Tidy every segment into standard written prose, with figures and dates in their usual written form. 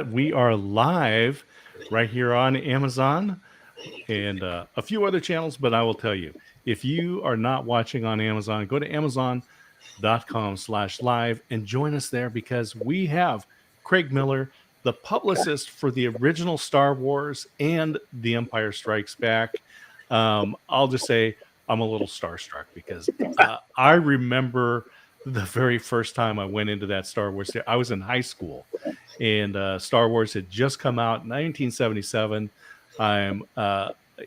We are live right here on Amazon and a few other channels. But I will tell you, if you are not watching on Amazon, go to amazon.com/live and join us there, because we have Craig Miller, the publicist for the original Star Wars and The Empire Strikes Back. I'll just say I'm a little starstruck because I remember the very first time I went into that Star Wars. I was in high school, and Star Wars had just come out in 1977. I'm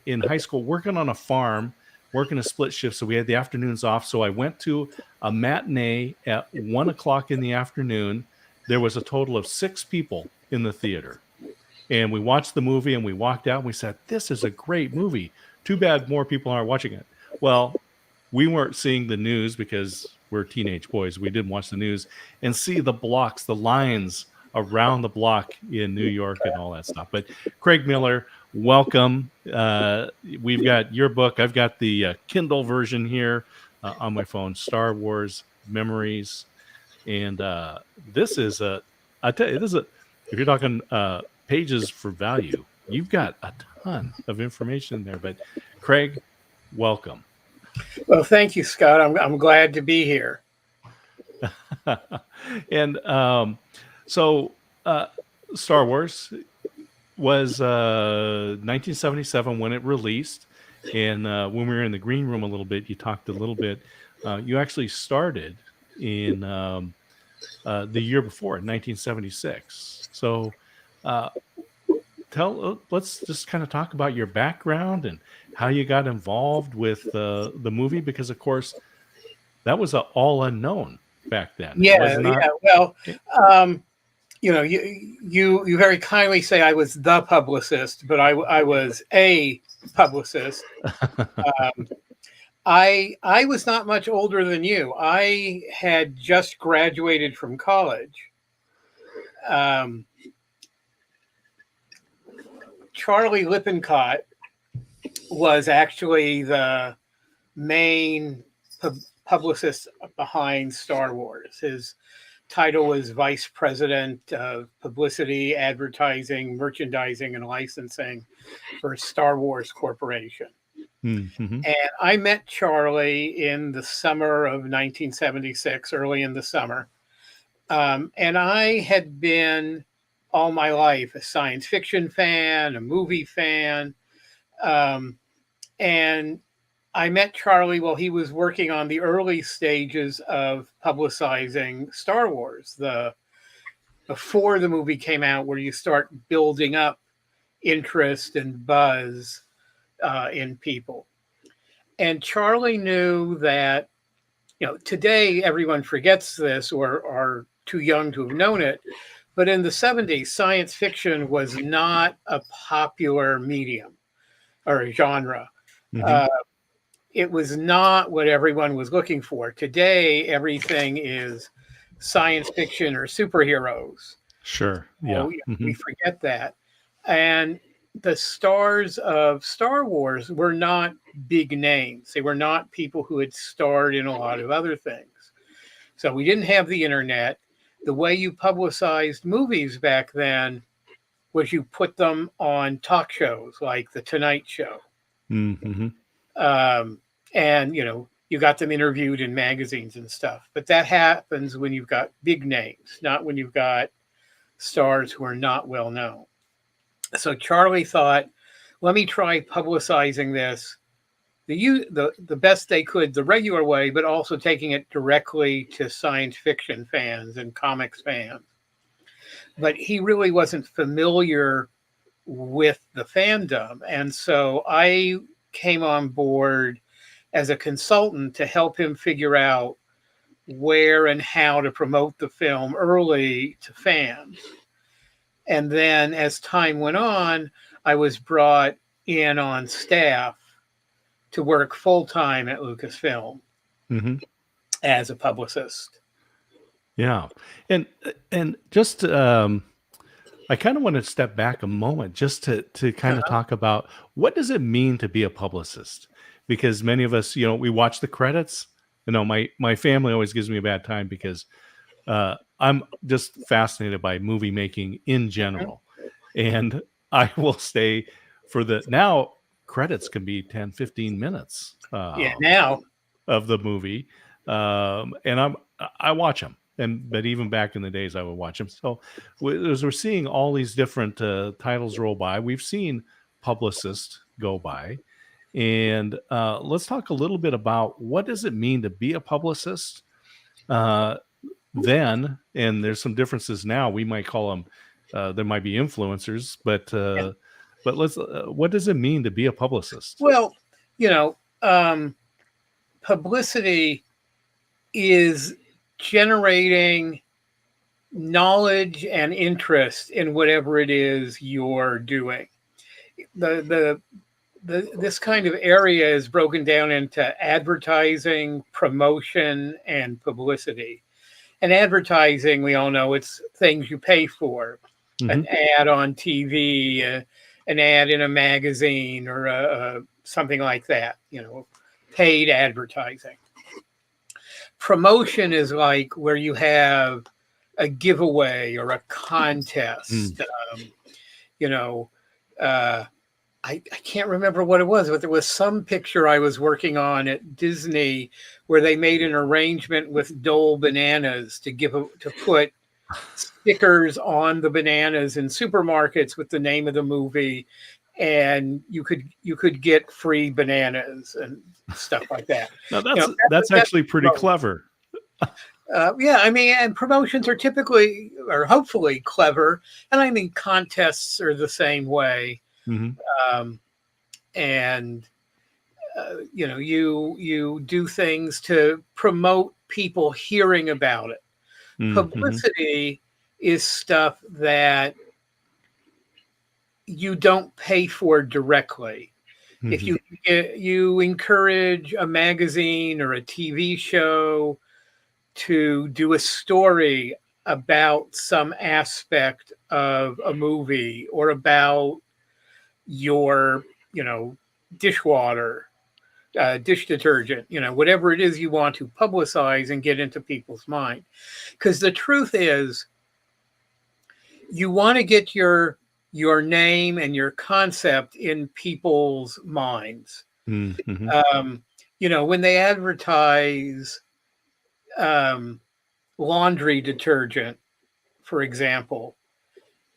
in high school working on a farm, working a split shift, so we had the afternoons off. So I went to a matinee at 1 o'clock in the afternoon. There was a total of 6 people in the theater, and we watched the movie, and we walked out, and we said, "This is a great movie. Too bad more people aren't watching it." Well, we weren't seeing the news because we're teenage boys. We didn't watch the news and see the blocks, the lines around the block in New York and all that stuff. But Craig Miller, welcome. We've got your book. I've got the Kindle version here on my phone, Star Wars Memories. And this is I tell you, if you're talking pages for value, you've got a ton of information in there. But Craig, welcome. Well, thank you, Scott. I'm glad to be here. And so Star Wars was 1977 when it released. And when we were in the green room a little bit, you talked a little bit. You actually started in the year before, in 1976. So let's just kind of talk about your background and how you got involved with the movie, because of course that was all unknown back then. Yeah. Well, you very kindly say I was the publicist, but I was a publicist. I was not much older than you. I had just graduated from college. Charlie Lippincott was actually the main publicist behind Star Wars. His title was Vice President of Publicity, Advertising, Merchandising, and Licensing for Star Wars Corporation. Mm-hmm. And I met Charlie in the summer of 1976, early in the summer. And I had been all my life a science fiction fan, a movie fan. And I met Charlie while he was working on the early stages of publicizing Star Wars, before the movie came out, where you start building up interest and buzz in people. And Charlie knew that, today everyone forgets this or are too young to have known it. But in the 70s, science fiction was not a popular medium or a genre. Mm-hmm. It was not what everyone was looking for. Today, everything is science fiction or superheroes. Sure. Yeah. We forget that. And the stars of Star Wars were not big names. They were not people who had starred in a lot of other things. So we didn't have the internet. The way you publicized movies back then was you put them on talk shows like The Tonight Show. Mm-hmm. and you got them interviewed in magazines and stuff. But that happens when you've got big names, not when you've got stars who are not well known. So Charlie thought, let me try publicizing this the best they could the regular way, but also taking it directly to science fiction fans and comics fans. But he really wasn't familiar with the fandom. And so I came on board as a consultant to help him figure out where and how to promote the film early to fans. And then as time went on, I was brought in on staff to work full-time at Lucasfilm as a publicist. Yeah. And just I kind of want to step back a moment just to kind of talk about what does it mean to be a publicist? Because many of us, we watch the credits. My family always gives me a bad time because I'm just fascinated by movie making in general. And I will stay for now credits can be 10, 15 minutes now of the movie. And I watch them. But even back in the days, I would watch them. So as we're seeing all these different titles roll by, we've seen Publicist go by. And let's talk a little bit about what does it mean to be a publicist then, and there's some differences now. We might call them, there might be influencers, but let's, what does it mean to be a publicist? Well, publicity is generating knowledge and interest in whatever it is you're doing. This kind of area is broken down into advertising, promotion, and publicity. And advertising, we all know, it's things you pay for. An ad on TV, an ad in a magazine, or something like that, paid advertising. Promotion is like where you have a giveaway or a contest. I can't remember what it was, but there was some picture I was working on at Disney where they made an arrangement with Dole Bananas to put stickers on the bananas in supermarkets with the name of the movie, and you could get free bananas and stuff like that. Now that's actually pretty clever. And promotions are typically or hopefully clever, and I mean contests are the same way. You do things to promote people hearing about it. Publicity is stuff that you don't pay for directly. If you encourage a magazine or a TV show to do a story about some aspect of a movie or about your, dishwater, dish detergent, whatever it is you want to publicize and get into people's mind. Because the truth is, you want to get your name and your concept in people's minds. When they advertise laundry detergent, for example,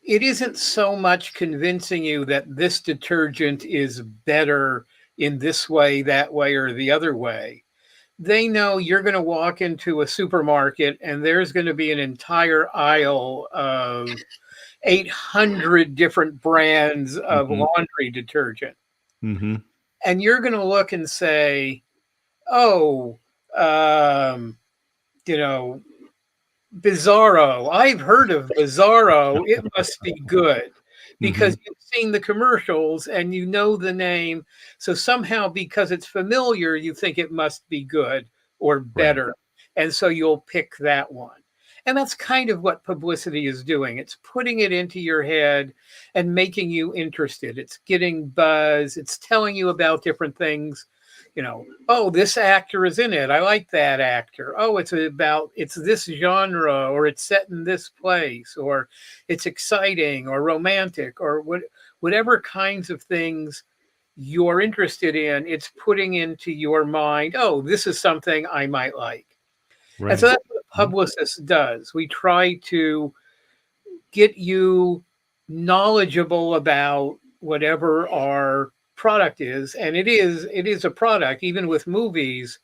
it isn't so much convincing you that this detergent is better in this way, that way, or the other way. They know you're going to walk into a supermarket and there's going to be an entire aisle of 800 different brands of laundry detergent. And you're going to look and say, Bizarro. I've heard of Bizarro. It must be good because you've seen the commercials and you know the name. So somehow, because it's familiar, you think it must be good or better. Right. And so you'll pick that one. And that's kind of what publicity is doing. It's putting it into your head and making you interested. It's getting buzz. It's telling you about different things. This actor is in it. I like that actor. It's this genre, or it's set in this place, or it's exciting or romantic, or whatever kinds of things you're interested in, it's putting into your mind, oh, this is something I might like. And so Right. that's what a publicist does. We try to get you knowledgeable about whatever our product is. And it is a product. Even with movies,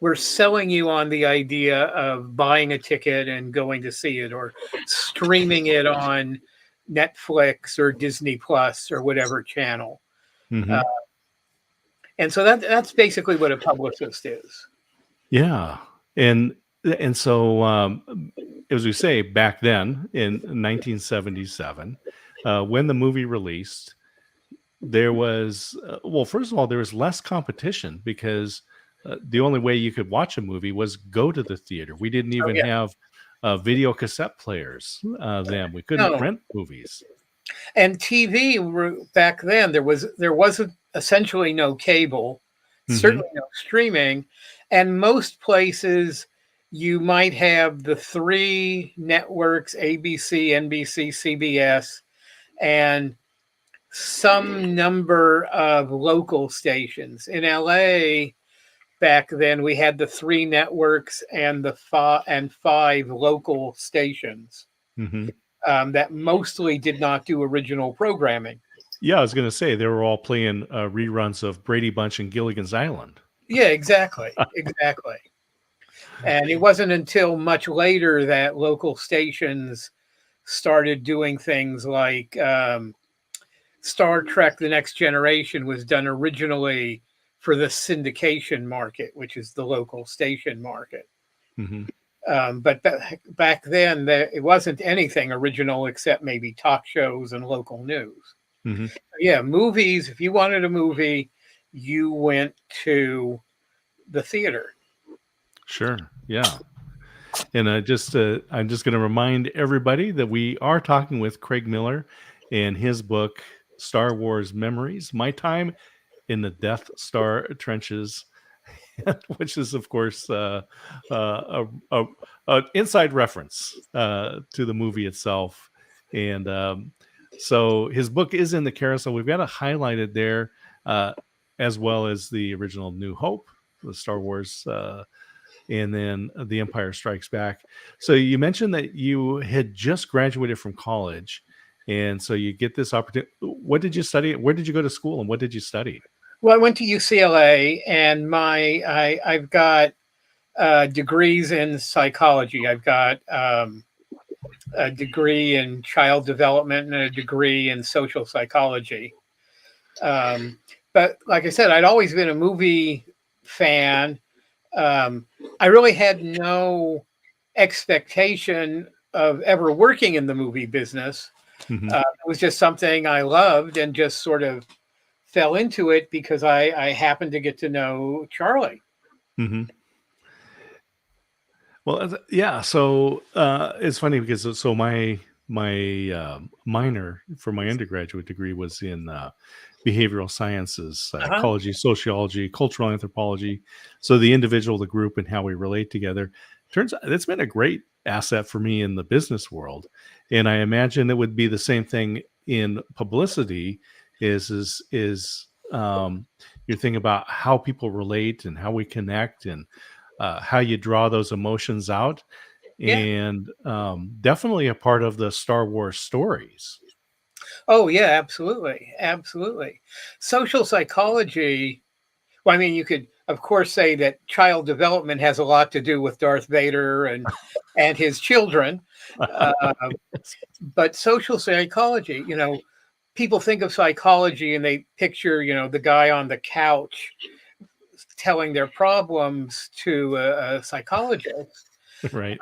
we're selling you on the idea of buying a ticket and going to see it, or streaming it on Netflix or Disney Plus or whatever channel. Uh, Hmm. and so that's basically what a publicist is. Yeah. And so as we say, back then in 1977, when the movie released, there was well, first of all, there was less competition because the only way you could watch a movie was go to the theater. We didn't Oh even yeah, have video cassette players then. We couldn't no. rent movies. And TV back then, there wasn't essentially no cable, Hmm. certainly no streaming, and most places you might have the three networks: ABC, NBC, CBS, and some number of local stations. In LA back then, we had the three networks and the five local stations Hmm. that mostly did not do original programming. Yeah, I was going to say they were all playing reruns of Brady Bunch and Gilligan's Island. Yeah, exactly, exactly. And it wasn't until much later that local stations started doing things like Star Trek: The Next Generation was done originally for the syndication market, which is the local station market. Hmm. But back then, it wasn't anything original except maybe talk shows and local news. Hmm. Yeah, movies. If you wanted a movie, you went to the theater. Sure. Yeah. And I'm just going to remind everybody that we are talking with Craig Miller and his book, Star Wars Memories, My Time in the Death Star Trenches, which is, of course, a inside reference to the movie itself. And so his book is in the carousel. We've got it highlighted there, uh, as well as the original New Hope, the Star Wars and then The Empire Strikes Back. So you mentioned that you had just graduated from college, and so you get this opportunity. What did you study? Where did you go to school, and what did you study? Well, I went to UCLA, and I've got degrees in psychology. I've got a degree in child development and a degree in social psychology. Um, but like I said, I'd always been a movie fan. Um, I really had no expectation of ever working in the movie business. Hmm. It was just something I loved and just sort of fell into it because I happened to get to know Charlie. Hmm. Well, yeah. So it's funny because so my minor for my undergraduate degree was in behavioral sciences, Uh-huh. psychology, sociology, cultural anthropology. So the individual, the group, and how we relate together. Turns out it's been a great asset for me in the business world, and I imagine it would be the same thing in publicity. Is your thing about how people relate and how we connect and how you draw those emotions out, Yeah. and definitely a part of the Star Wars stories. Oh, yeah, absolutely. Absolutely. Social psychology. Well, I mean, you could, of course, say that child development has a lot to do with Darth Vader and his children, uh, but social psychology. People think of psychology and they picture, the guy on the couch telling their problems to a psychologist, Right.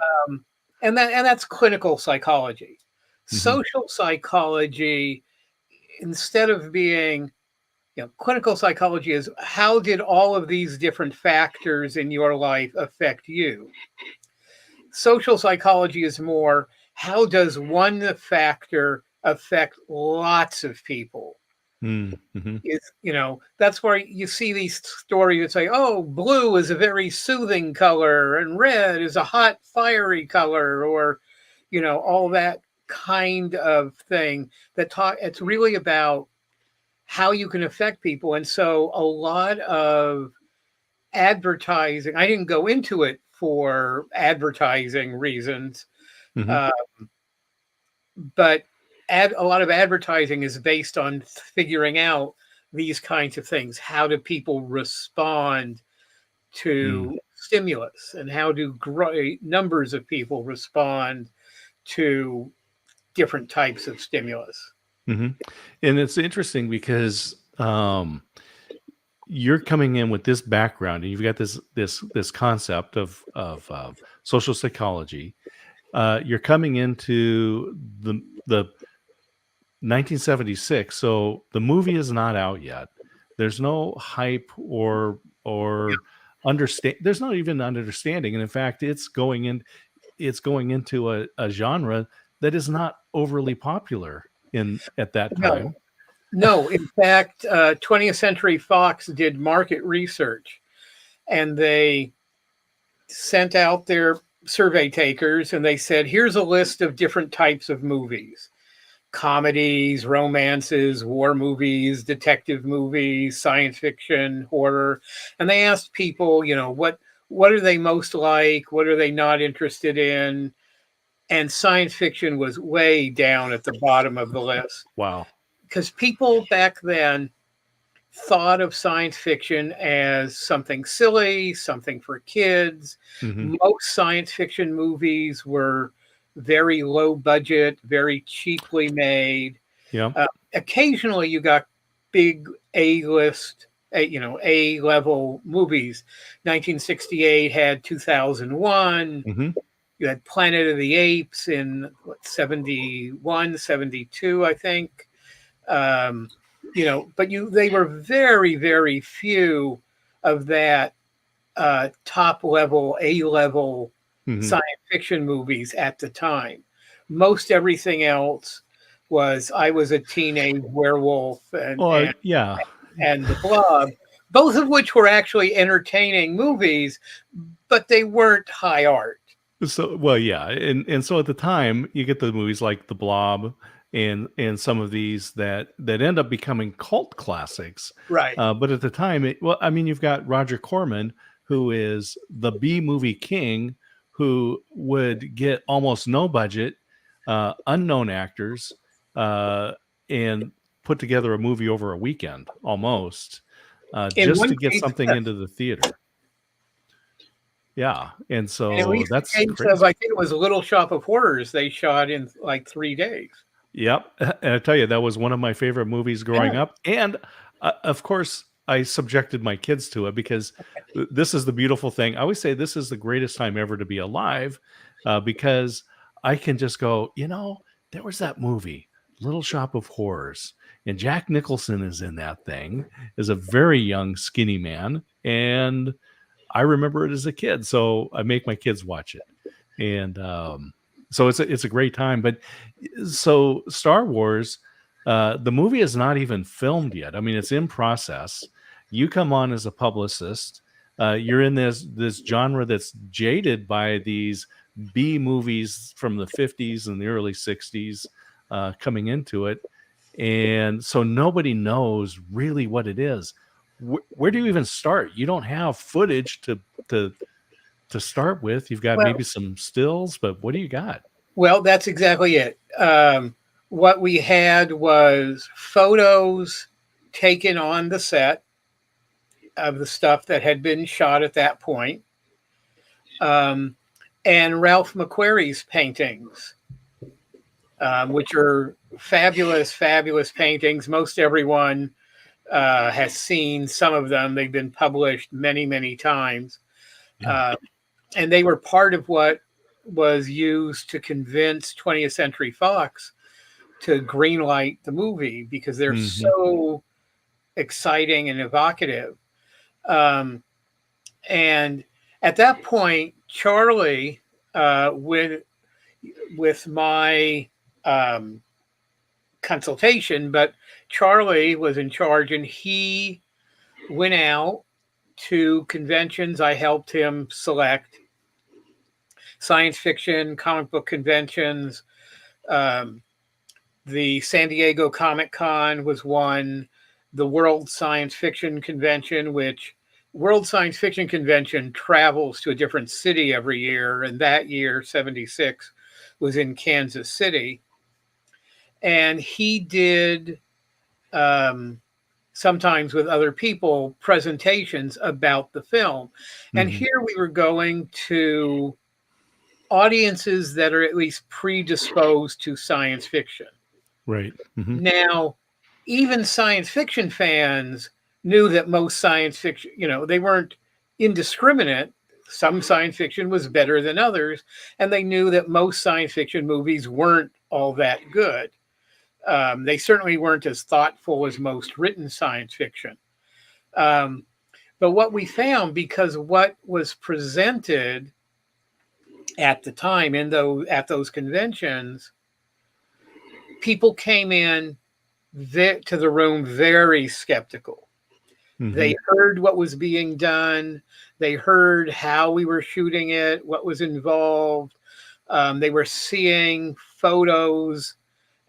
and that's clinical psychology. Hmm. Social psychology, instead of being, clinical psychology is how did all of these different factors in your life affect you. Social psychology is more how does one factor affect lots of people. Mm-hmm. That's where you see these stories that say, oh, blue is a very soothing color and red is a hot fiery color, or all that kind of thing. It's really about how you can affect people. And so a lot of advertising, I didn't go into it for advertising reasons, Hmm. uh, but a lot of advertising is based on figuring out these kinds of things. How do people respond to stimulus, and how do great numbers of people respond to different types of stimulus? Hmm. And it's interesting because you're coming in with this background, and you've got this concept of social psychology. You're coming into the 1976, so the movie is not out yet. There's no hype or understand. There's not even an understanding, and in fact, it's going into a genre that is not overly popular in at that No, time. no. In fact, 20th Century Fox did market research, and they sent out their survey takers, and they said, here's a list of different types of movies: comedies, romances, war movies, detective movies, science fiction, horror. And they asked people, what are they most like? What are they not interested in? And science fiction was way down at the bottom of the list, Wow. because people back then thought of science fiction as something silly, something for kids. Hmm. Most science fiction movies were very low budget, very cheaply made. Yeah. Occasionally, you got big A-list, A-level movies. 1968 had 2001. Hmm. You had Planet of the Apes in 71, 72, I think. Um, but they were very, very few of that top level, A-level Hmm. science fiction movies at the time. Most everything else was I Was a Teenage Werewolf and Well, and, yeah. and The Blob, both of which were actually entertaining movies, but they weren't high art. So, well, yeah, and so at the time, you get the movies like The Blob and some of these that end up becoming cult classics. Right. But at the time, well, I mean, you've got Roger Corman, who is the B movie king, who would get almost no budget, unknown actors, uh, and put together a movie over a weekend almost, In just one to get case, something yes. into the theater. Yeah, and In at so least the that's case of, crazy. I think it was Little Shop of Horrors, they shot in like 3 days. Yep, and I tell you, that was one of my favorite movies growing Yeah. up, and, of course, I subjected my kids to it because this is the beautiful thing. I always say this is the greatest time ever to be alive, because I can just go, there was that movie, Little Shop of Horrors, and Jack Nicholson is in that thing as a very young, skinny man, and I remember it as a kid, so I make my kids watch it, and so it's a great time. But so Star Wars, the movie is not even filmed yet. I mean, it's in process. You come on as a publicist. You're in this genre that's jaded by these B movies from the 50s and the early 60s coming into it, and so nobody knows really what it is. Where do you even start? You don't have footage to to start with. You've got Well, maybe some stills, but what do you got? well, that's exactly it. What we had was photos taken on the set of the stuff that had been shot at that point, um, and Ralph McQuarrie's paintings, which are fabulous, fabulous paintings. Most everyone has seen some of them. They've been published many, many times. Yeah. Uh, and they were part of what was used to convince 20th Century Fox to greenlight the movie, because they're Hmm. so exciting and evocative. Um, and at that point, Charlie, with my um, consultation, but Charlie was in charge, and he went out to conventions. I helped him select science fiction, comic book conventions. Um, the San Diego Comic Con was one. the World Science Fiction Convention, which World Science Fiction Convention travels to a different city every year. And that year, 76, was in Kansas City. And he did, sometimes with other people, presentations about the film. And here we were going to audiences that are at least predisposed to science fiction. Right. Now, even science fiction fans knew that most science fiction, they weren't indiscriminate. Some science fiction was better than others, and they knew that most science fiction movies weren't all that good. They certainly weren't as thoughtful as most written science fiction. But what we found, because what was presented at the time at those conventions, people came in to the room very skeptical. They heard what was being done. They heard how we were shooting it, what was involved. They were seeing photos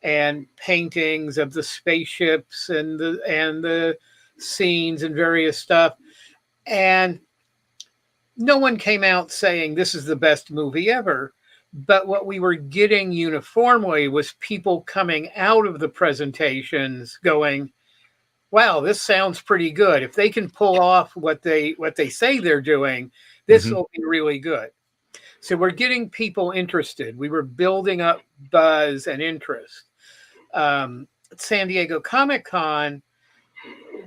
and paintings of the spaceships and the scenes and various stuff. And no one came out saying this is the best movie ever. But what we were getting uniformly was people coming out of the presentations going, wow, this sounds pretty good. If they can pull off what they say they're doing, this will be really good. So we're getting people interested. We were building up buzz and interest. At San Diego Comic-Con,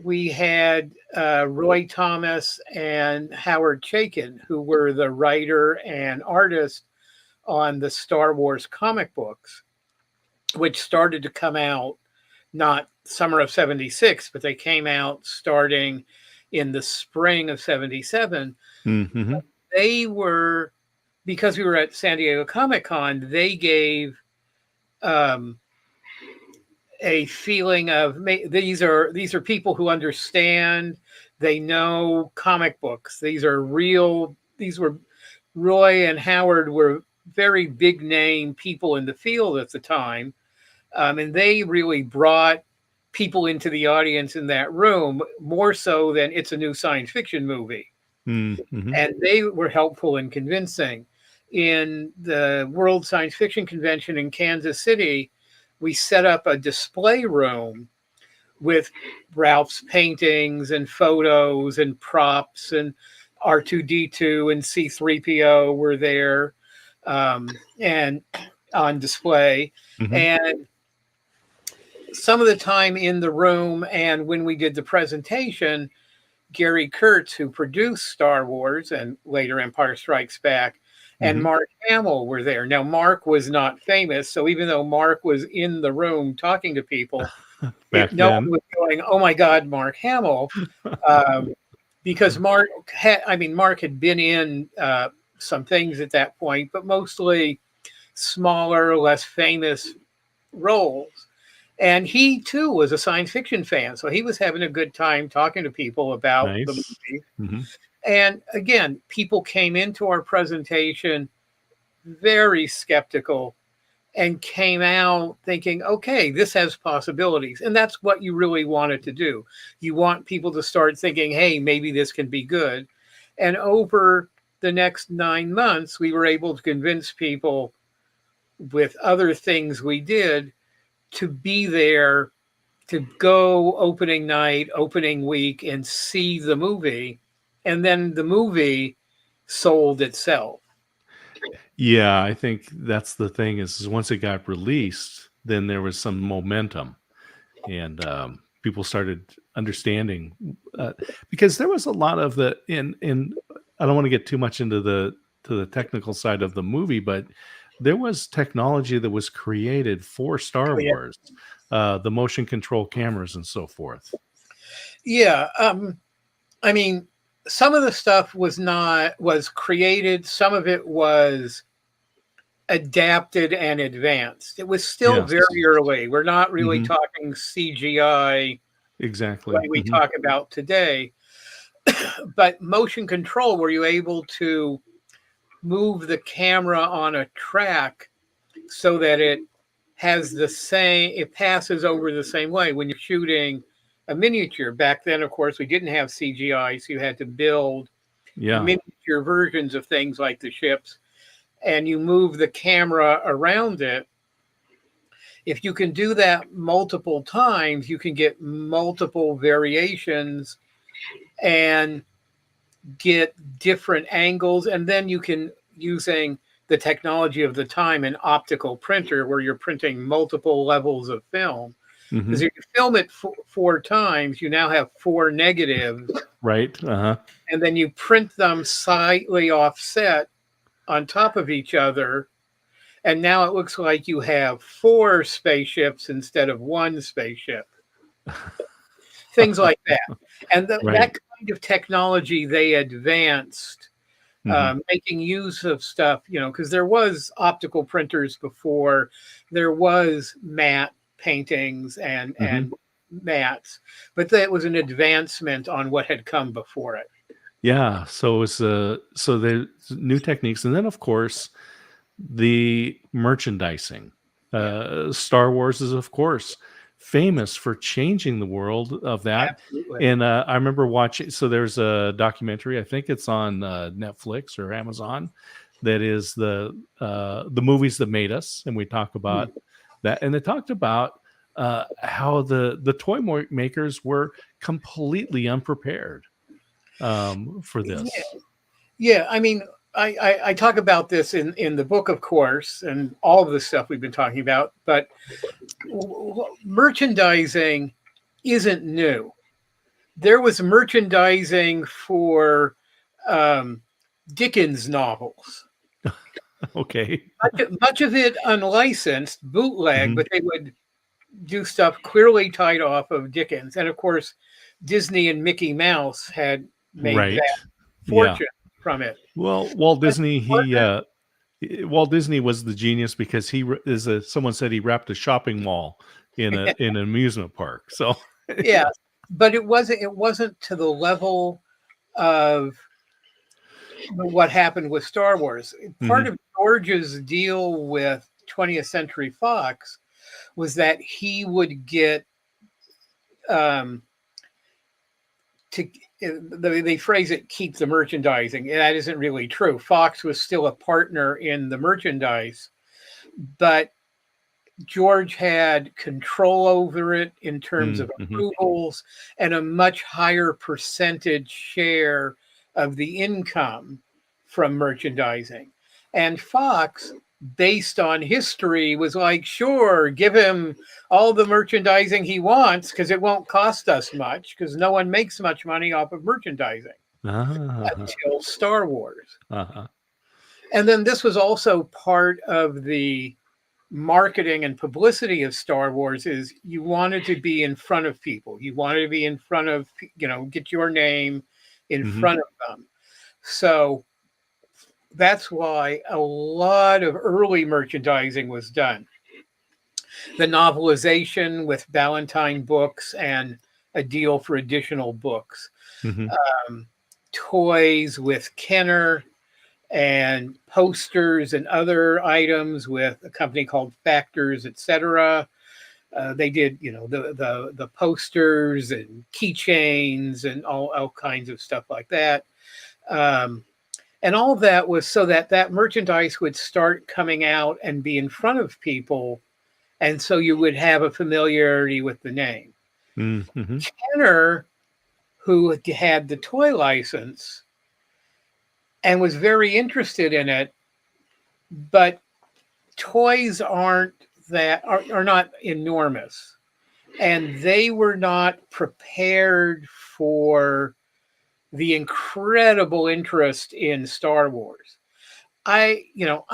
we had Roy Thomas and Howard Chaykin, who were the writer and artist on the Star Wars comic books, which started to come out not summer of 76, but they came out starting in the spring of 77. They were, because we were at San Diego Comic-Con, they gave a feeling of these are people who understand, they know comic books. These were Roy and Howard were very big name people in the field at the time. And they really brought people into the audience in that room more so than it's a new science fiction movie. And they were helpful in convincing. In the World Science Fiction Convention in Kansas City, we set up a display room with Ralph's paintings and photos and props, and R2-D2 and C-3PO were there and on display. And some of the time in the room, and when we did the presentation, Gary Kurtz, who produced Star Wars and later Empire Strikes Back, and Mark Hamill were there. Now, Mark was not famous, so even though Mark was in the room talking to people, no one was going, "Oh my God, Mark Hamill," because Mark had been in some things at that point, but mostly smaller, less famous roles. And he too was a science fiction fan, so he was having a good time talking to people about the movie. And again, people came into our presentation very skeptical and came out thinking, okay, this has possibilities. And that's what you really wanted to do. You want people to start thinking, hey, maybe this can be good. And over the next 9 months, we were able to convince people with other things we did to be there, to go opening night, opening week, and see the movie. And then the movie sold itself. Yeah, I think that's the thing is once it got released, then there was some momentum, and people started understanding because there was a lot of the in. I don't want to get too much into the technical side of the movie, but there was technology that was created for Star Wars, the motion control cameras and so forth. Yeah, I mean, some of the stuff was created. Some of it was adapted and advanced. It was still very early. We're not really talking CGI exactly like we talk about today. But motion control, were you able to move the camera on a track so that it passes over the same way when you're shooting a miniature. Back then, of course, we didn't have CGI, so you had to build Yeah. miniature versions of things like the ships, and you move the camera around it. If you can do that multiple times, you can get multiple variations and get different angles. And then you can, using the technology of the time, an optical printer where you're printing multiple levels of film. Because if you film it four times, you now have four negatives. Right. And then you print them slightly offset on top of each other. And now it looks like you have four spaceships instead of one spaceship. Things like that. And that kind of technology they advanced, making use of stuff, because there was optical printers before, there was matte paintings and mats, but that was an advancement on what had come before it. Yeah. So it's so there's new techniques, and then of course the merchandising. Star Wars is of course famous for changing the world of that. Absolutely. And I remember watching. So there's a documentary. I think it's on Netflix or Amazon. That is the movies that made us, and we talk about that. And they talked about how the toy makers were completely unprepared for this. Yeah. I mean, I talk about this in the book, of course, and all of the stuff we've been talking about, but merchandising isn't new. There was merchandising for Dickens novels. Okay. Much of it unlicensed, bootleg, but they would do stuff clearly tied off of Dickens. And of course, Disney and Mickey Mouse had made that fortune from it. Well, Walt Disney, Walt Disney was the genius because he someone said he wrapped a shopping mall in an amusement park. So yeah, but it wasn't to the level of what happened with Star Wars. Part of George's deal with 20th Century Fox was that he would get they phrase it, keep the merchandising. That isn't really true. Fox was still a partner in the merchandise, but George had control over it in terms of approvals and a much higher percentage share of the income from merchandising. And Fox, based on history, was like, sure, give him all the merchandising he wants because it won't cost us much, because no one makes much money off of merchandising until Star Wars. And then this was also part of the marketing and publicity of Star Wars, is you wanted to be in front of people. You wanted to be in front of, get your name in front of them. So that's why a lot of early merchandising was done. The novelization with Ballantine Books and a deal for additional books. Toys with Kenner, and posters and other items with a company called Factors, etc. They did, the posters and keychains and all kinds of stuff like that. And all of that was so that merchandise would start coming out and be in front of people. And so you would have a familiarity with the name. Kenner, who had the toy license and was very interested in it, but toys are not enormous. And they were not prepared for the incredible interest in Star Wars. I'm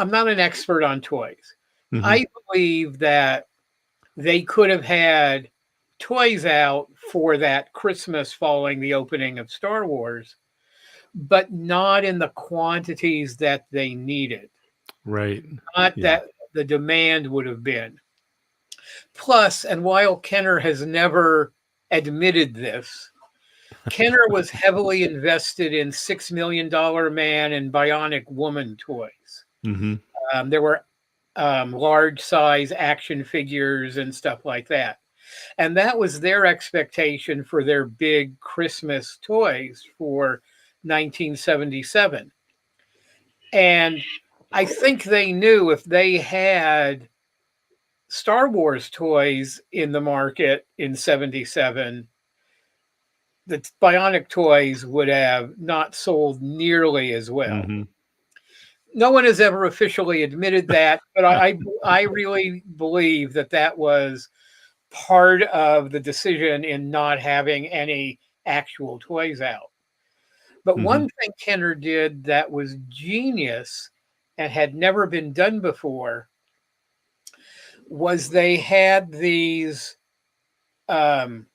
not an expert on toys. I believe that they could have had toys out for that Christmas following the opening of Star Wars, but not in the quantities that they needed. Right. Not that the demand would have been. Plus, and while Kenner has never admitted this, Kenner was heavily invested in $6 Million Man and Bionic Woman toys. There were large size action figures and stuff like that. And that was their expectation for their big Christmas toys for 1977. And I think they knew if they had Star Wars toys in the market in 77, the Bionic toys would have not sold nearly as well. Hmm. No one has ever officially admitted that, but I really believe that that was part of the decision in not having any actual toys out. But Hmm. one thing Kenner did that was genius and had never been done before was they had these um,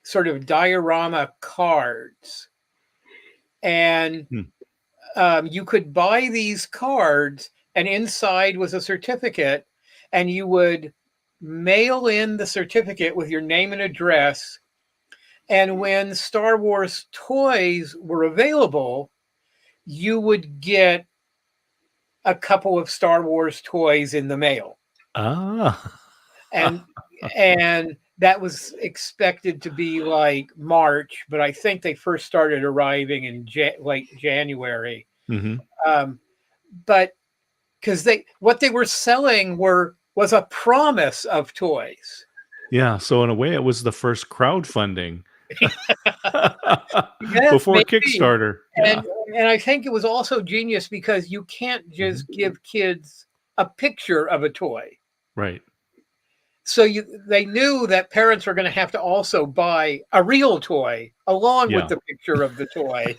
sort of diorama cards, and you could buy these cards, and inside was a certificate, and you would mail in the certificate with your name and address. And when Star Wars toys were available, you would get a couple of Star Wars toys in the mail. Ah. And and that was expected to be like March, but I think they first started arriving in late January. Hmm. But because what they were selling was a promise of toys. Yeah. So in a way, it was the first crowdfunding Yes, before maybe. Kickstarter. Yeah. And and I think it was also genius because you can't Hmm. just give kids a picture of a toy. Right. So they knew that parents were going to have to also buy a real toy along with Yeah. the picture of the toy.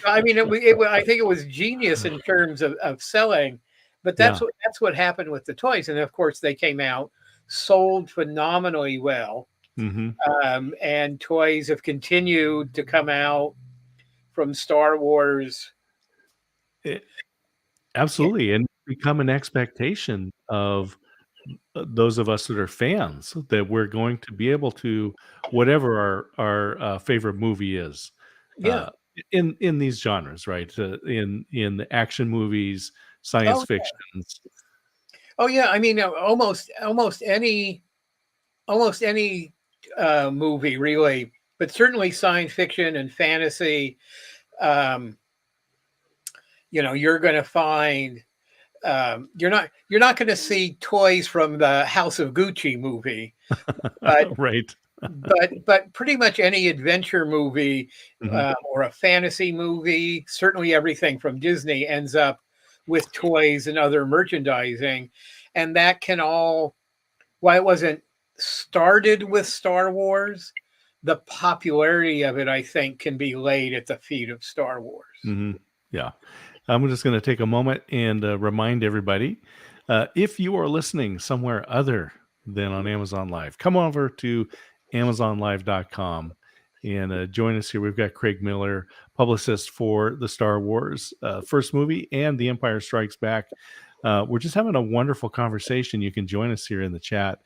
I mean, I think it was genius in terms of selling, but Yeah. that's what happened with the toys, and of course they came out, sold phenomenally well, Hmm. and toys have continued to come out from Star Wars. Absolutely. And become an expectation of those of us that are fans that we're going to be able to, whatever our favorite movie is, Yeah. uh, in these genres, right? In the action movies, science Oh, fictions. oh yeah. I mean, almost any movie really, but certainly science fiction and fantasy. Um, you're going to find you're not going to see toys from the House of Gucci movie, but Right. pretty much any adventure movie Hmm. or a fantasy movie, certainly everything from Disney ends up with toys and other merchandising, and that can all. Why it wasn't started with Star Wars, the popularity of it, I think, can be laid at the feet of Star Wars. Hmm. Yeah. I'm just going to take a moment and remind everybody, if you are listening somewhere other than on Amazon Live, come over to amazonlive.com and join us here. We've got Craig Miller, publicist for the Star Wars first movie and The Empire Strikes Back. We're just having a wonderful conversation. You can join us here in the chat.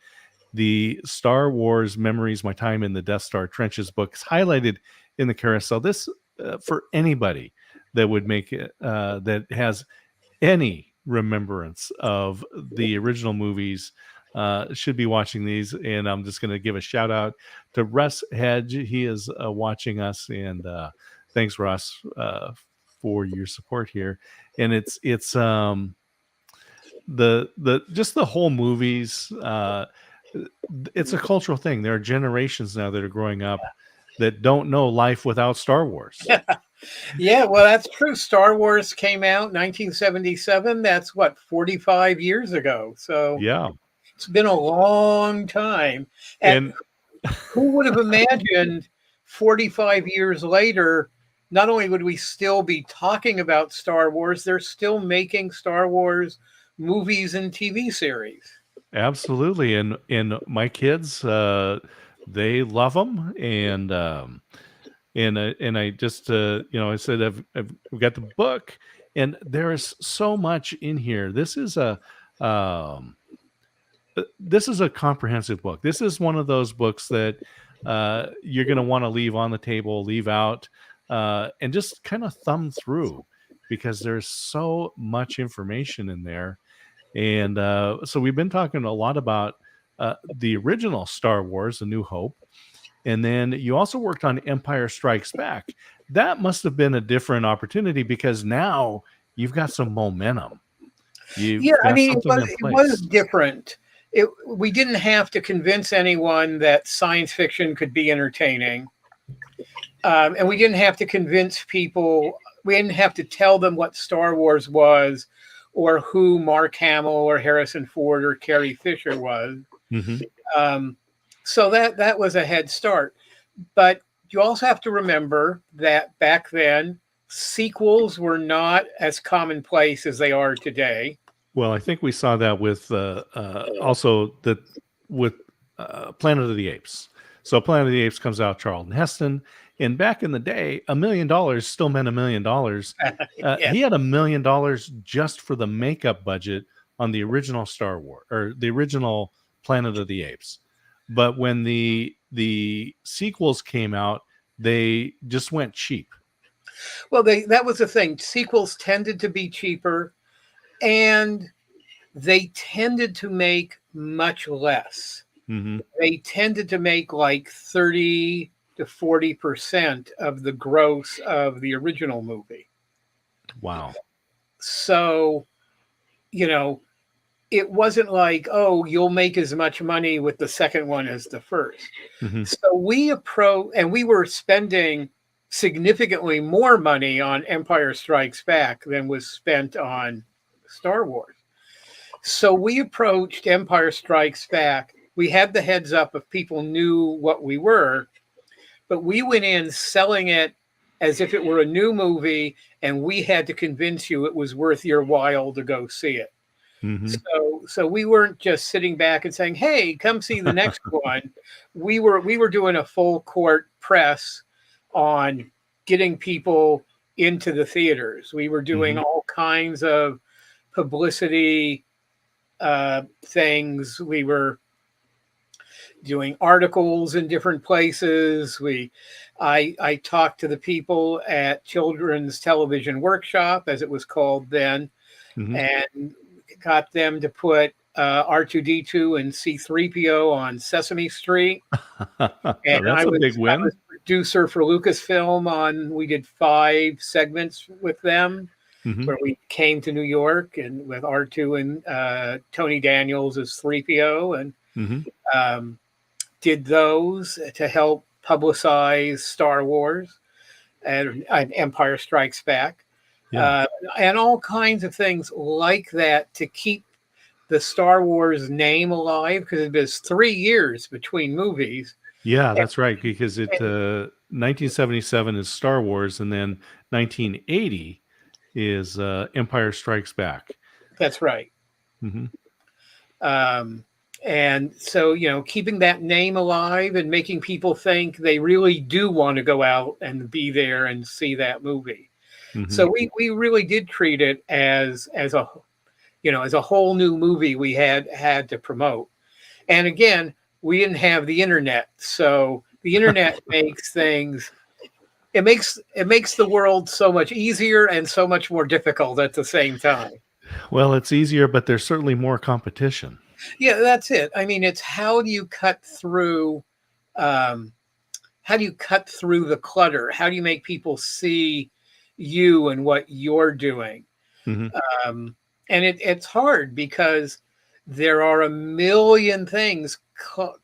The Star Wars Memories, My Time in the Death Star Trenches book is highlighted in the carousel. This, for anybody that would make it, that has any remembrance of the original movies, should be watching these. And I'm just going to give a shout out to Russ Hedge. He is watching us, and thanks, Russ, for your support here. And it's the just the whole movies. It's a cultural thing. There are generations now that are growing up that don't know life without Star Wars. Yeah, well, that's true. Star Wars came out 1977. That's what, 45 years ago. So Yeah. it's been a long time. And And who would have imagined 45 years later, not only would we still be talking about Star Wars, they're still making Star Wars movies and TV series. absolutely. And my kids, they love them. And I just, I said, I've got the book, and there is so much in here. Um, this is a comprehensive book. This is one of those books that you're going to want to leave on the table, leave out, and just kind of thumb through, because there's so much information in there. And so we've been talking a lot about the original Star Wars, A New Hope, and then you also worked on Empire Strikes Back. That must have been a different opportunity because now you've got some momentum. You've Yeah, I got mean, something in it was place. different. We didn't have to convince anyone that science fiction could be entertaining. And we didn't have to convince people, we didn't have to tell them what Star Wars was or who Mark Hamill or Harrison Ford or Carrie Fisher was. Mm-hmm. So that was a head start. But you also have to remember that back then, sequels were not as commonplace as they are today. Well, I think we saw that with also the with Planet of the Apes. So Planet of the Apes comes out, Charlton Heston, and back in the day, $1 million still meant $1 million. Yeah. He had $1 million just for the makeup budget on the original Star Wars or the original Planet of the Apes. But when the sequels came out, they just went cheap. Well, that was the thing. Sequels tended to be cheaper, and they tended to make much less. Mm-hmm. They tended to make like 30 to 40% of the gross of the original movie. Wow. So, it wasn't like, oh, you'll make as much money with the second one as the first. Mm-hmm. So we were spending significantly more money on Empire Strikes Back than was spent on Star Wars. So we approached Empire Strikes Back. We had the heads up if people knew what we were, but we went in selling it as if it were a new movie, and we had to convince you it was worth your while to go see it. Mm-hmm. So we weren't just sitting back and saying, "Hey, come see the next one." We were doing a full court press on getting people into the theaters. We were doing all kinds of publicity things. We were doing articles in different places. I talked to the people at Children's Television Workshop, as it was called then, and got them to put R2D2 and C3PO on Sesame Street. And That's a big win. I was producer for Lucasfilm we did 5 segments with them, where we came to New York and with R2 and Tony Daniels as 3PO and did those to help publicize Star Wars and Empire Strikes Back. And all kinds of things like that to keep the Star Wars name alive, because it was 3 years between movies. Yeah, that's right, because 1977 is Star Wars, and then 1980 is Empire Strikes Back. That's right. And so, keeping that name alive and making people think they really do want to go out and be there and see that movie. So we really did treat it as a whole new movie we had to promote. And again, we didn't have the internet, so the internet makes things. It makes the world so much easier and so much more difficult at the same time. Well, it's easier, but there's certainly more competition. Yeah, that's it. I mean, it's how do you cut through the clutter? How do you make people see you and what you're doing? And it's hard because there are a million things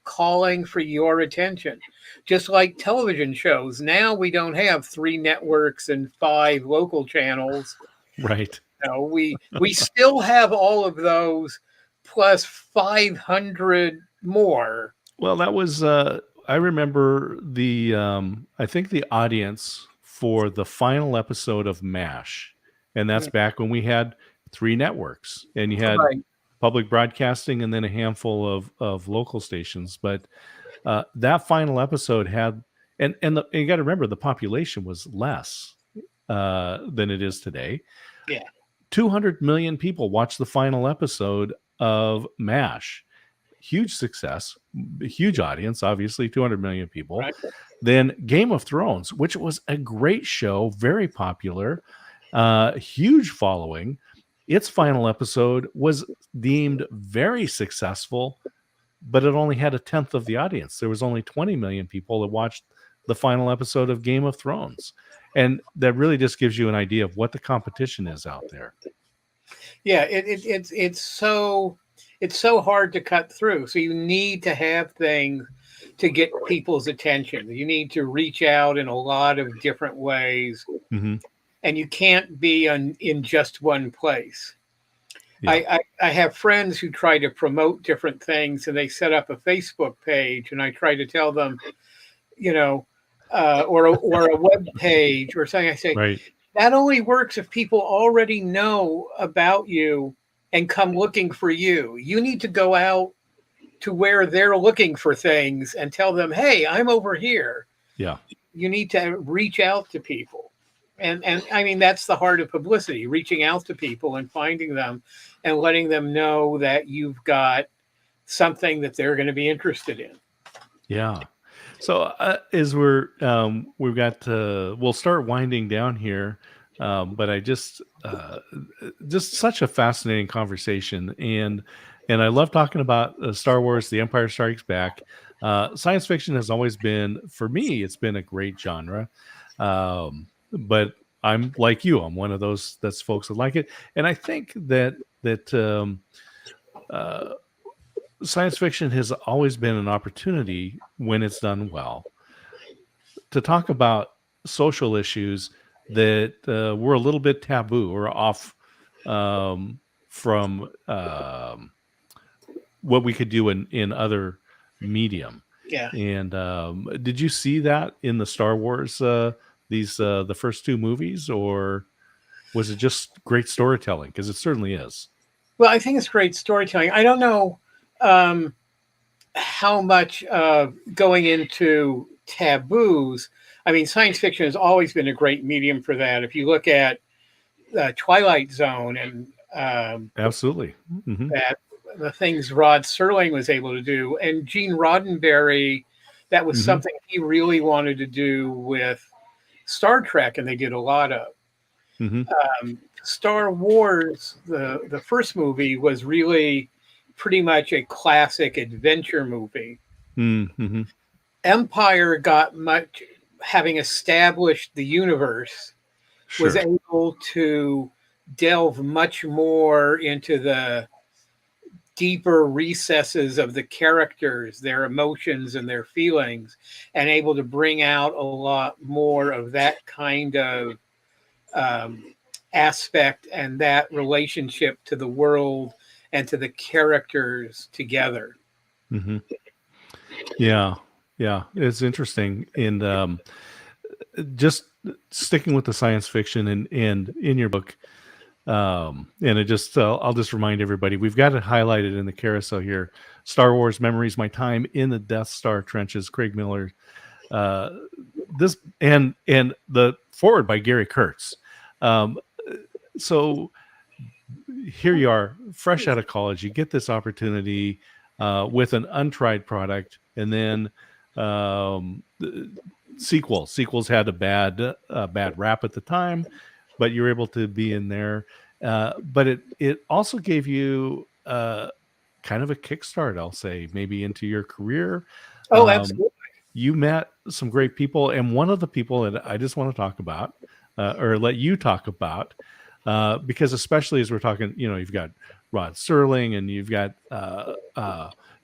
calling for your attention, just like television shows. Now we don't have 3 networks and 5 local channels. Right. We still have all of those plus 500 more. Well, that was I remember I think the audience for the final episode of MASH, and that's back when we had 3 networks, and you had public broadcasting and then a handful of local stations. But that final episode had, and you got to remember, the population was less than it is today. Yeah, 200 million people watched the final episode of MASH. Huge success, huge audience, obviously 200 million people. Right. Then Game of Thrones, which was a great show, very popular, huge following. Its final episode was deemed very successful. but it only had a tenth of the audience. There was only 20 million people that watched the final episode of Game of Thrones. And that really just gives you an idea of what the competition is out there. Yeah, it's so hard to cut through. So you need to have things to get people's attention. You need to reach out in a lot of different ways, Mm-hmm. and you can't be in just one place. Yeah. I have friends who try to promote different things, and they set up a Facebook page, and I try to tell them, you know, or a web page or something. I say, Right. that only works if people already know about you and come looking for you. You need to go out to where they're looking for things and tell them, hey, I'm over here. Yeah. You need to reach out to people. And I mean, that's the heart of publicity, reaching out to people and finding them and letting them know that you've got something that they're going to be interested in. Yeah. So as we've got we'll start winding down here, but I just such a fascinating conversation, and I love talking about Star Wars: The Empire Strikes Back. Science fiction has always been, for me, it's been a great genre, but I'm like you. I'm one of those folks that like it, and I think that science fiction has always been an opportunity, when it's done well, to talk about social issues that were a little bit taboo or off from what we could do in other medium. Yeah. And did you see that in the Star Wars, the first two movies, or was it just great storytelling? Because it certainly is. Well, I think it's great storytelling. I don't know how much going into taboos. I mean, science fiction has always been a great medium for that. If you look at Twilight Zone and Absolutely. Mm-hmm. that the things Rod Serling was able to do, and Gene Roddenberry, that was Mm-hmm. something he really wanted to do with Star Trek, and they did a lot of. Mm-hmm. Star Wars, the first movie, was really pretty much a classic adventure movie. Mm-hmm. Empire got much, having established the universe, Sure. was able to delve much more into the deeper recesses of the characters, their emotions and their feelings, and able to bring out a lot more of that kind of aspect and that relationship to the world and to the characters together. Mm-hmm. Yeah, it's interesting, and just sticking with the science fiction and in your book, and it just I'll just remind everybody, we've got it highlighted in the carousel here: Star Wars Memories, My Time in the Death Star Trenches, Craig Miller. This and the forward by Gary Kurtz. So here you are, fresh out of college. You get this opportunity with an untried product, and then sequels had a bad rap at the time, but you were able to be in there. But it also gave you kind of a kickstart, I'll say, maybe into your career. Oh, absolutely. You met some great people, and one of the people that I just want to talk about, or let you talk about, because especially as we're talking, you've got Rod Serling and you've got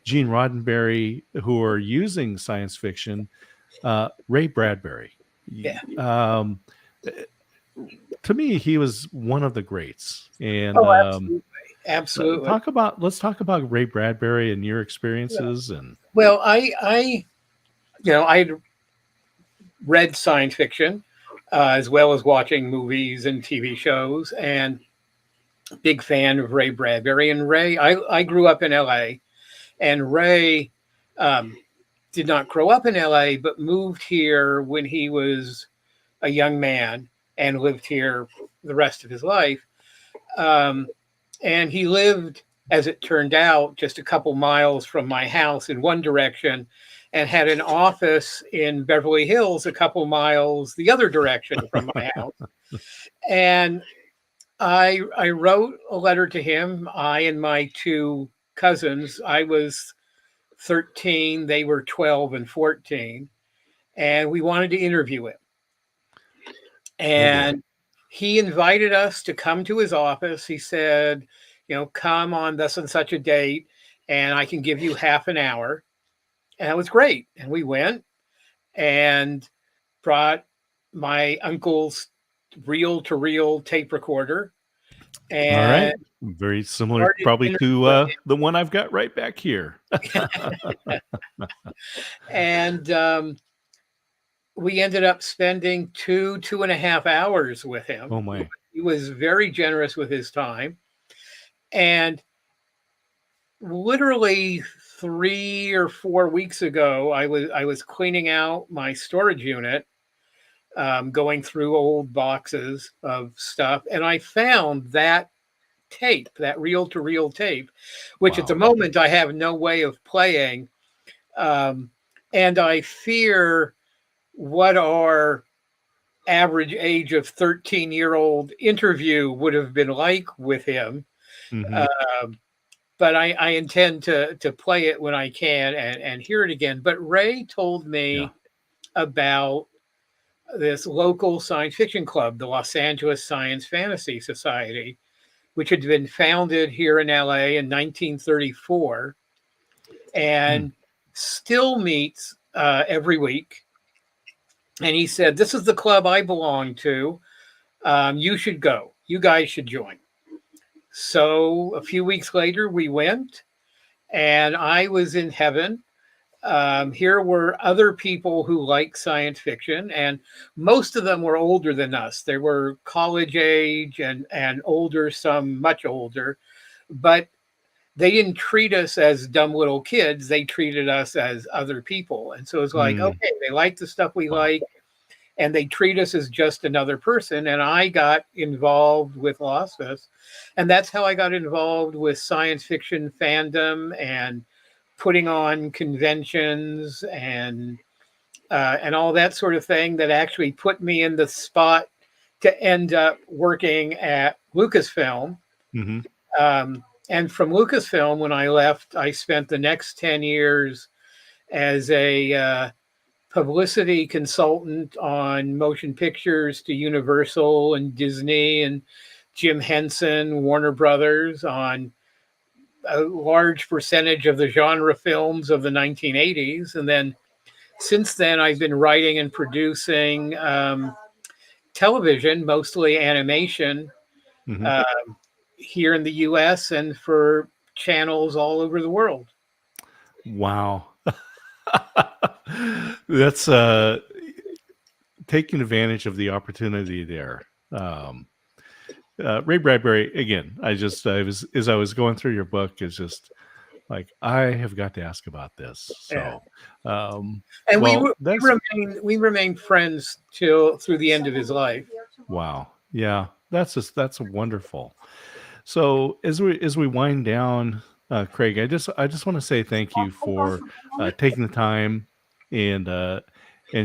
Gene Roddenberry, who are using science fiction. Ray Bradbury. Yeah. To me, he was one of the greats. And absolutely. Let's talk about Ray Bradbury and your experiences. Yeah. And well, I read science fiction as well as watching movies and TV shows, and big fan of Ray Bradbury. And Ray, I grew up in LA, and Ray did not grow up in LA, but moved here when he was a young man and lived here the rest of his life. And he lived, as it turned out, just a couple miles from my house in one direction, and had an office in Beverly Hills a couple miles the other direction from my house. And I wrote a letter to him. I and my two cousins, I was 13, they were 12 and 14, and we wanted to interview him. And he invited us to come to his office. He said, come on thus and such a date, and I can give you half an hour. And it was great. And we went and brought my uncle's reel-to-reel tape recorder. And all right. Very similar probably to the one I've got right back here. And we ended up spending 2.5 hours with him. Oh my. He was very generous with his time. And literally 3 or 4 weeks ago, I was cleaning out my storage unit, going through old boxes of stuff, and I found that tape, that reel-to-reel tape, which at the moment I have no way of playing, and I fear what our average age of 13-year-old interview would have been like with him. But I intend to play it when I can and hear it again. But Ray told me about this local science fiction club, the Los Angeles Science Fantasy Society, which had been founded here in LA in 1934 and still meets every week. And he said, this is the club I belong to. You should go. You guys should join. So a few weeks later, we went, and I was in heaven. Here were other people who like science fiction, and most of them were older than us. They were college age and older, some much older, but they didn't treat us as dumb little kids. They treated us as other people. And so it's like, okay, they like the stuff we like, and they treat us as just another person. And I got involved with Losfus, and that's how I got involved with science fiction fandom and putting on conventions and all that sort of thing that actually put me in the spot to end up working at Lucasfilm. And from Lucasfilm, when I left, I spent the next 10 years as a publicity consultant on motion pictures to Universal and Disney and Jim Henson, Warner Brothers, on a large percentage of the genre films of the 1980s. And then since then, I've been writing and producing television, mostly animation, here in the US and for channels all over the world. Wow. That's taking advantage of the opportunity there. Ray Bradbury, again, I was going through your book, is just like, I have got to ask about this. So, and we remain friends through the end of his life. Wow. Yeah. That's wonderful. So as we wind down, Craig, I just want to say thank you for taking the time and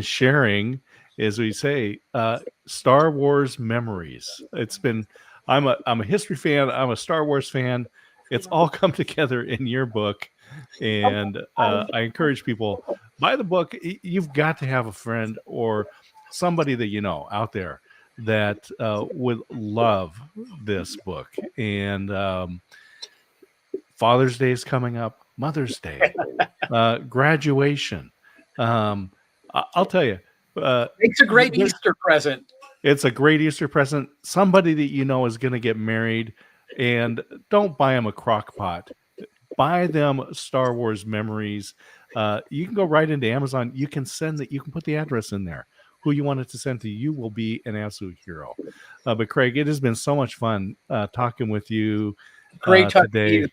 sharing, as we say, Star Wars memories. I'm a history fan. I'm a Star Wars fan. It's all come together in your book, and I encourage people, buy the book. You've got to have a friend or somebody that you know out there that would love this book. And Father's Day is coming up, Mother's Day, graduation. I'll tell you, it's a great Easter present. It's a great Easter present. Somebody that you know is going to get married, and don't buy them a crock pot. Buy them Star Wars memories. You can go right into Amazon. You can put the address in there. Who you want it to send to, you will be an absolute hero. But Craig, it has been so much fun talking with you. Great today.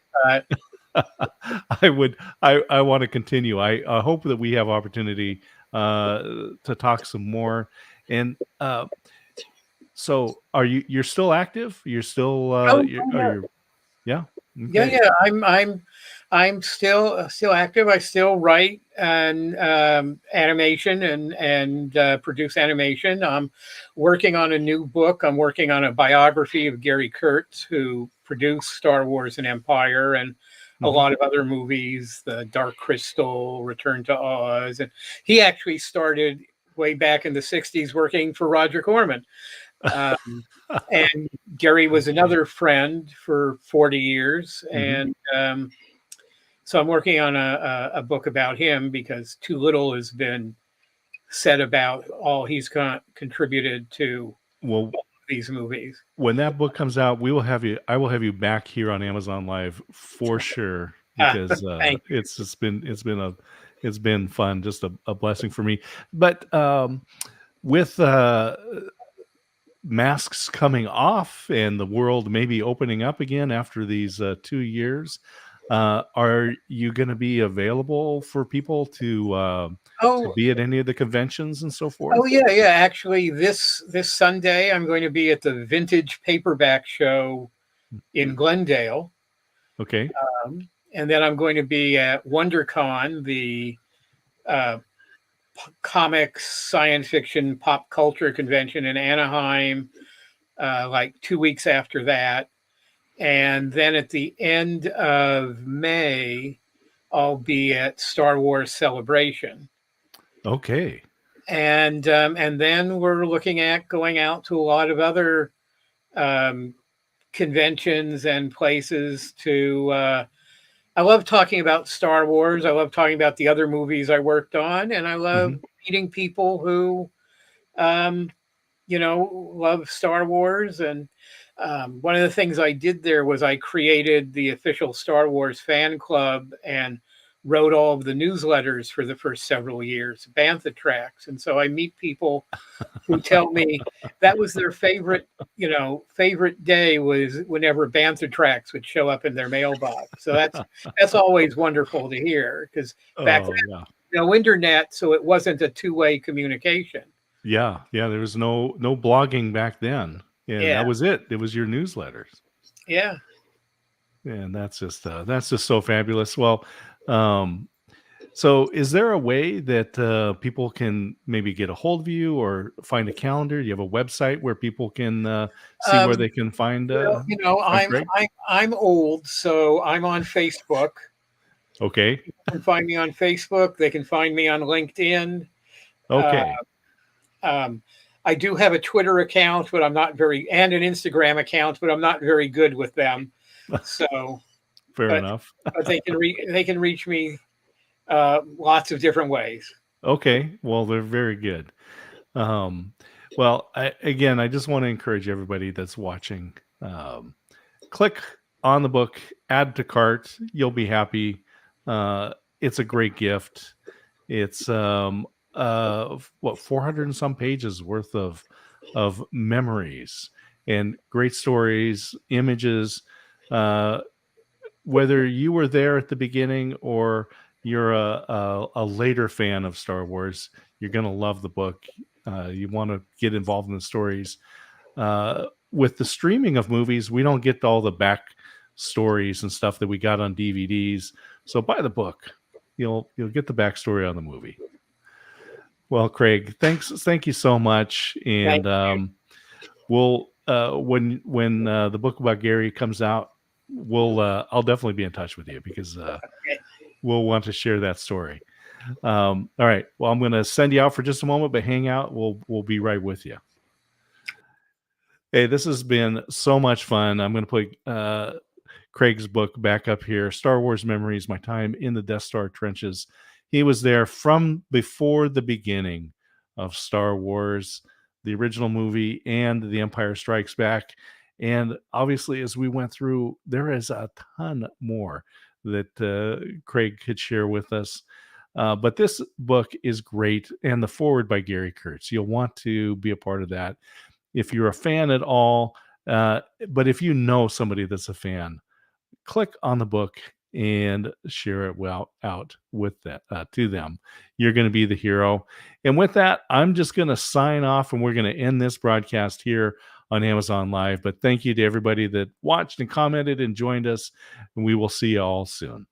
I want to continue. I hope that we have opportunity to talk some more. And so you're still active? You're still yeah. Okay. Yeah. I'm still active. I still write and animation and produce animation. I'm working on a new book. I'm working on a biography of Gary Kurtz, who produced Star Wars and Empire, and a lot of other movies, The Dark Crystal, Return to Oz, and he actually started way back in the '60s working for Roger Corman. And Gary was another friend for 40 years, and so I'm working on a book about him because too little has been said about all he's contributed to these movies. When that book comes out, I will have you back here on Amazon Live for sure, because it's been fun, just a blessing for me. But with masks coming off and the world maybe opening up again after these 2 years, are you going to be available for people to be at any of the conventions and so forth? Oh yeah. Actually, this Sunday I'm going to be at the Vintage Paperback Show in Glendale. Okay. And then I'm going to be at WonderCon, the comics, science fiction, pop culture convention in Anaheim, like 2 weeks after that. And then at the end of May, I'll be at Star Wars Celebration. Okay. And then we're looking at going out to a lot of other conventions and places to. I love talking about Star Wars. I love talking about the other movies I worked on, and I love meeting people who, love Star Wars. And one of the things I did there was I created the official Star Wars fan club and wrote all of the newsletters for the first several years, Bantha Tracks. And so I meet people who tell me that was their favorite day was whenever Bantha Tracks would show up in their mailbox. So that's always wonderful to hear, because back then, no internet, so it wasn't a two-way communication. Yeah. There was no blogging back then. And that was it. It was your newsletters. Yeah. And that's just so fabulous. Well, so is there a way that people can maybe get a hold of you or find a calendar? Do you have a website where people can see where they can find? I'm old, so I'm on Facebook. Okay. People can find me on Facebook. They can find me on LinkedIn. Okay. I do have a Twitter account, but and an Instagram account, but I'm not very good with them. So fair enough. But they can reach me lots of different ways. Okay. Well, they're very good. Well, I just want to encourage everybody that's watching, click on the book, add to cart. You'll be happy. It's a great gift. It's 400 and some pages worth of memories and great stories, images. Whether you were there at the beginning or you're a later fan of Star Wars, you're going to love the book. You want to get involved in the stories. With the streaming of movies, we don't get all the back stories and stuff that we got on DVDs. So buy the book. You'll get the backstory on the movie. Well, Craig, thank you so much. And we'll when the book about Gary comes out, I'll definitely be in touch with you, because we'll want to share that story. All right. Well, I'm going to send you out for just a moment, but hang out. We'll be right with you. Hey, this has been so much fun. I'm going to put Craig's book back up here, Star Wars Memories, My Time in the Death Star Trenches. He was there from before the beginning of Star Wars, the original movie, and The Empire Strikes Back. And obviously, as we went through, there is a ton more that Craig could share with us. But this book is great, and the foreword by Gary Kurtz. You'll want to be a part of that if you're a fan at all. But if you know somebody that's a fan, click on the book and share it out with that to them. You're going to be the hero. And with that, I'm just going to sign off, and we're going to end this broadcast here on Amazon Live. But thank you to everybody that watched and commented and joined us, and we will see you all soon.